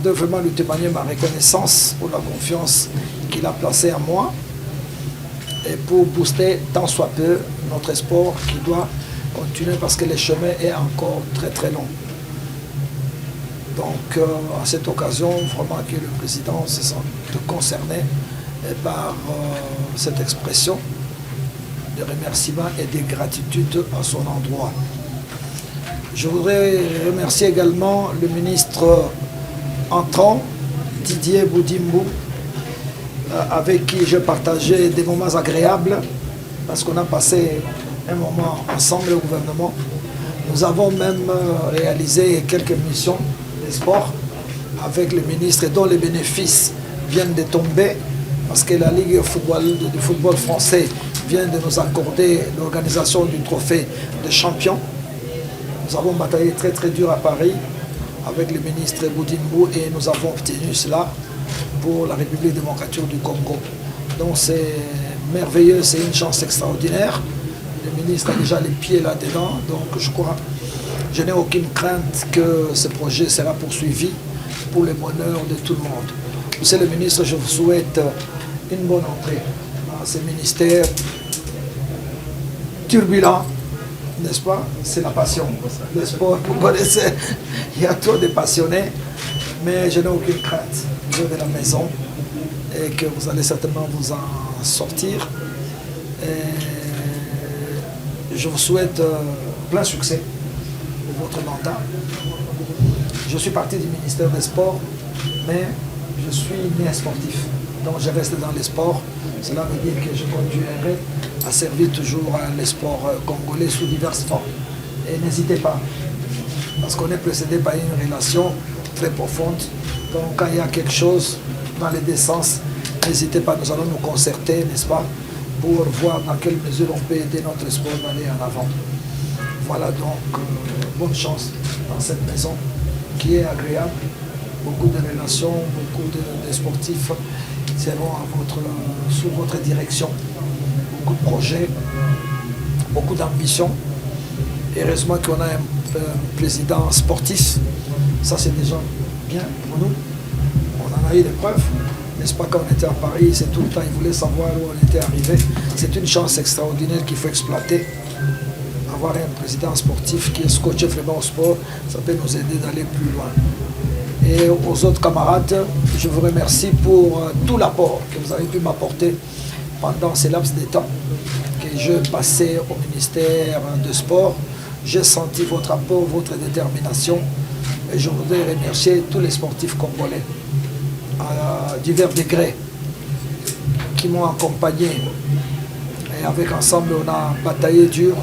voudrais vraiment lui témoigner ma reconnaissance pour la confiance qu'il a placée en moi et pour booster tant soit peu notre sport qui doit continuer parce que le chemin est encore très très long. Donc à cette occasion, vraiment que le président se sente concerné par cette expression de remerciement et de gratitude à son endroit. Je voudrais remercier également le ministre entrant, Didier Boudimbo, avec qui j'ai partagé des moments agréables parce qu'on a passé un moment ensemble au gouvernement. Nous avons même réalisé quelques missions de sport avec le ministre dont les bénéfices viennent de tomber parce que la Ligue du football français vient de nous accorder l'organisation du trophée de champion. Nous avons bataillé très très dur à Paris avec le ministre Boudimbo et nous avons obtenu cela pour la République démocratique du Congo. Donc c'est merveilleux, c'est une chance extraordinaire. Le ministre a déjà les pieds là-dedans, donc je n'ai aucune crainte que ce projet sera poursuivi pour le bonheur de tout le monde. Monsieur le ministre, je vous souhaite une bonne entrée dans ce ministère turbulent, n'est-ce pas? C'est la passion. Le sport, vous connaissez, il y a trop de passionnés, mais je n'ai aucune crainte. Vous êtes de la maison et que vous allez certainement vous en sortir. Et je vous souhaite plein succès pour votre mandat. Je suis parti du ministère des Sports, mais je suis né sportif. Donc je reste dans les sports. Cela veut dire que je continuerai à servir toujours les sports congolais sous diverses formes. Et n'hésitez pas, parce qu'on est précédé par une relation très profonde. Donc quand il y a quelque chose dans les deux sens, n'hésitez pas, nous allons nous concerter, n'est-ce pas, pour voir dans quelle mesure on peut aider notre sport d'aller en avant. Voilà donc, bonne chance dans cette maison qui est agréable. Beaucoup de relations, beaucoup de sportifs seront sous votre direction. Beaucoup de projets, beaucoup d'ambition. Heureusement qu'on a un président sportif. Ça, c'est déjà bien pour nous. On en a eu des preuves. N'est-ce pas, quand on était à Paris, c'est tout le temps, il voulait savoir où on était arrivé. C'est une chance extraordinaire qu'il faut exploiter. Avoir un président sportif qui est scotché vraiment au sport, ça peut nous aider d'aller plus loin. Et aux autres camarades, je vous remercie pour tout l'apport que vous avez pu m'apporter pendant ces laps de temps que je passais au ministère de Sport. J'ai senti votre apport, votre détermination. Et je voudrais remercier tous les sportifs congolais à divers degrés qui m'ont accompagné. Et avec ensemble, on a bataillé dur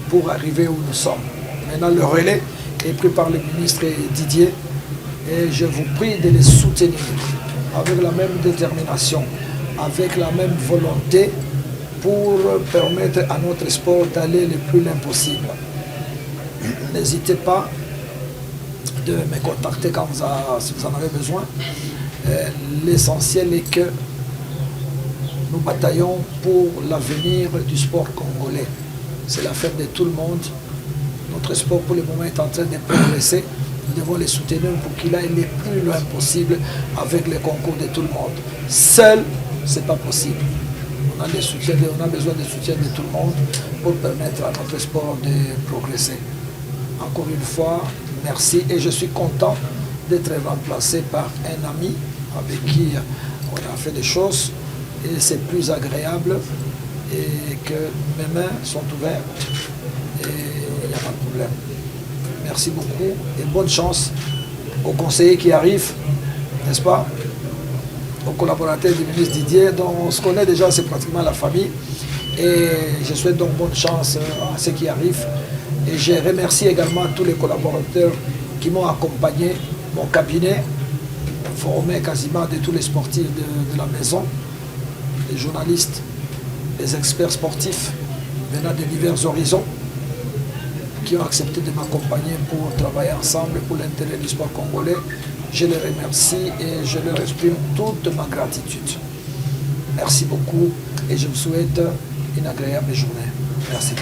pour arriver où nous sommes. Maintenant, le relais est pris par le ministre Didier et je vous prie de les soutenir avec la même détermination, avec la même volonté pour permettre à notre sport d'aller le plus loin possible. N'hésitez pas de me contacter quand si vous en avez besoin. L'essentiel est que nous bataillons pour l'avenir du sport congolais. C'est l'affaire de tout le monde. Notre sport pour le moment est en train de progresser. Nous devons les soutenir pour qu'il aille le plus loin possible avec le concours de tout le monde. Seul, ce n'est pas possible. On a besoin de soutien de tout le monde pour permettre à notre sport de progresser. Encore une fois, merci et je suis content d'être remplacé par un ami avec qui on a fait des choses et c'est plus agréable et que mes mains sont ouvertes et il n'y a pas de problème. Merci beaucoup et bonne chance aux conseillers qui arrivent, n'est-ce pas, aux collaborateurs du ministre Didier, dont on se connaît déjà, c'est pratiquement la famille. Et je souhaite donc bonne chance à ceux qui arrivent. Et je remercie également tous les collaborateurs qui m'ont accompagné, mon cabinet, formé quasiment de tous les sportifs de la maison, les journalistes, les experts sportifs venant de divers horizons, qui ont accepté de m'accompagner pour travailler ensemble pour l'intérêt du sport congolais. Je les remercie et je leur exprime toute ma gratitude. Merci beaucoup et je vous souhaite une agréable journée. Merci.